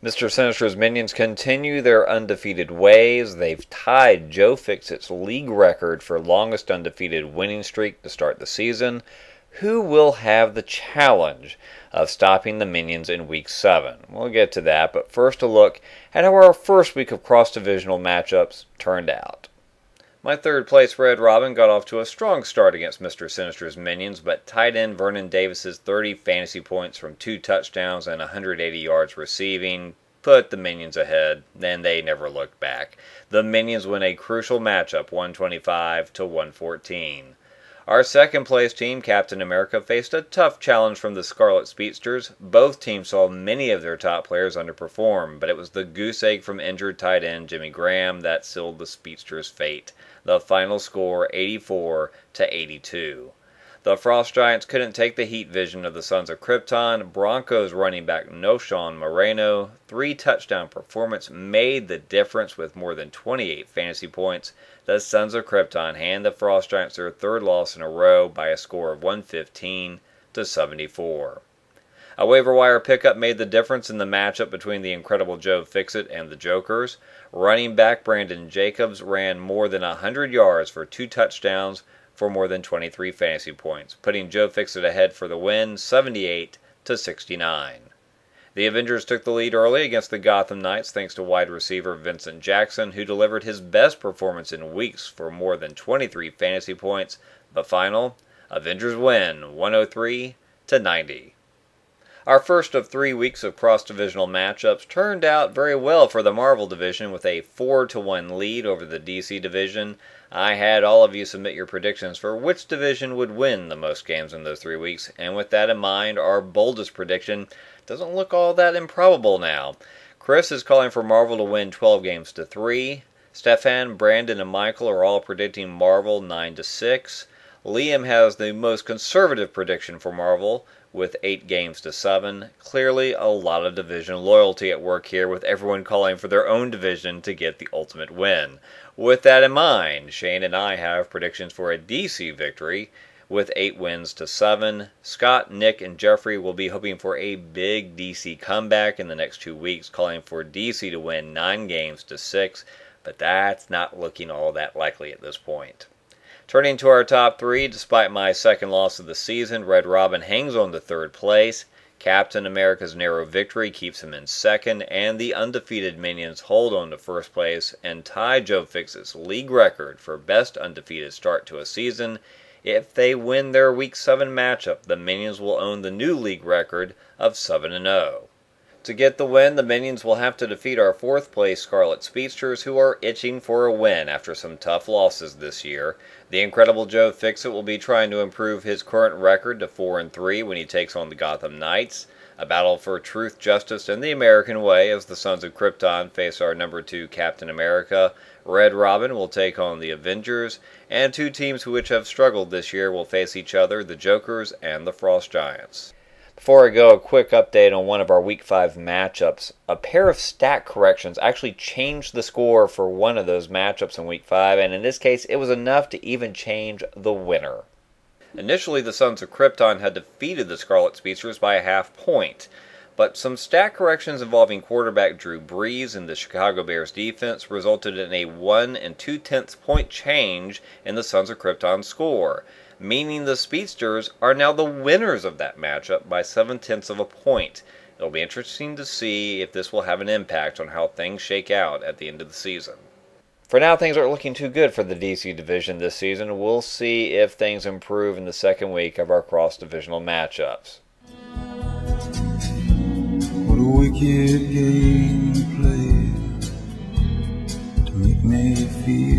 Mr. Sinister's Minions continue their undefeated ways. They've tied Joe Fixit's league record for longest undefeated winning streak to start the season. Who will have the challenge of stopping the Minions in Week 7? We'll get to that, but first a look at how our first week of cross-divisional matchups turned out. My third place Red Robin got off to a strong start against Mr. Sinister's Minions, but tight end Vernon Davis's 30 fantasy points from 2 touchdowns and 180 yards receiving put the Minions ahead, and they never looked back. The Minions win a crucial matchup, 125-114. Our second place team, Captain America, faced a tough challenge from the Scarlet Speedsters. Both teams saw many of their top players underperform, but it was the goose egg from injured tight end Jimmy Graham that sealed the Speedsters' fate. The final score, 84-82. The Frost Giants couldn't take the heat vision of the Sons of Krypton. Broncos running back Noshawn Moreno, 3-touchdown performance made the difference with more than 28 fantasy points. The Sons of Krypton hand the Frost Giants their third loss in a row by a score of 115-74. A waiver wire pickup made the difference in the matchup between the incredible Joe Fixit and the Jokers. Running back Brandon Jacobs ran more than 100 yards for 2 touchdowns for more than 23 fantasy points, putting Joe Fixit ahead for the win, 78-69. The Avengers took the lead early against the Gotham Knights thanks to wide receiver Vincent Jackson, who delivered his best performance in weeks for more than 23 fantasy points. The final, Avengers win, 103-90. Our first of 3 weeks of cross-divisional matchups turned out very well for the Marvel division with a 4-1 lead over the DC division. I had all of you submit your predictions for which division would win the most games in those 3 weeks, and with that in mind, our boldest prediction doesn't look all that improbable now. Chris is calling for Marvel to win 12-3. Stefan, Brandon, and Michael are all predicting Marvel 9-6. Liam has the most conservative prediction for Marvel with 8-7. Clearly a lot of division loyalty at work here, with everyone calling for their own division to get the ultimate win. With that in mind, Shane and I have predictions for a DC victory with 8-7. Scott, Nick, and Jeffrey will be hoping for a big DC comeback in the next 2 weeks, calling for DC to win 9-6, but that's not looking all that likely at this point. Turning to our top 3, despite my second loss of the season, Red Robin hangs on to third place. Captain America's narrow victory keeps him in second, and the undefeated Minions hold on to first place and tie Joe Fixit's league record for best undefeated start to a season. If they win their Week 7 matchup, the Minions will own the new league record of 7-0. To get the win, the Minions will have to defeat our 4th place Scarlet Speedsters, who are itching for a win after some tough losses this year. The incredible Joe Fixit will be trying to improve his current record to 4-3 when he takes on the Gotham Knights. A battle for truth, justice, and the American way as the Sons of Krypton face our number 2 Captain America. Red Robin will take on the Avengers, and 2 teams which have struggled this year will face each other, the Jokers and the Frost Giants. Before I go, a quick update on one of our Week 5 matchups. A pair of stat corrections actually changed the score for one of those matchups in Week 5, and in this case, it was enough to even change the winner. Initially, the Sons of Krypton had defeated the Scarlet Speedsters by a half point, but some stat corrections involving quarterback Drew Brees and the Chicago Bears defense resulted in a 1 2/10 point change in the Sons of Krypton's score, meaning the Speedsters are now the winners of that matchup by 0.7 of a point. It'll be interesting to see if this will have an impact on how things shake out at the end of the season. For now, things aren't looking too good for the DC division this season. We'll see if things improve in the second week of our cross-divisional matchups. What a wicked game you play to make me feel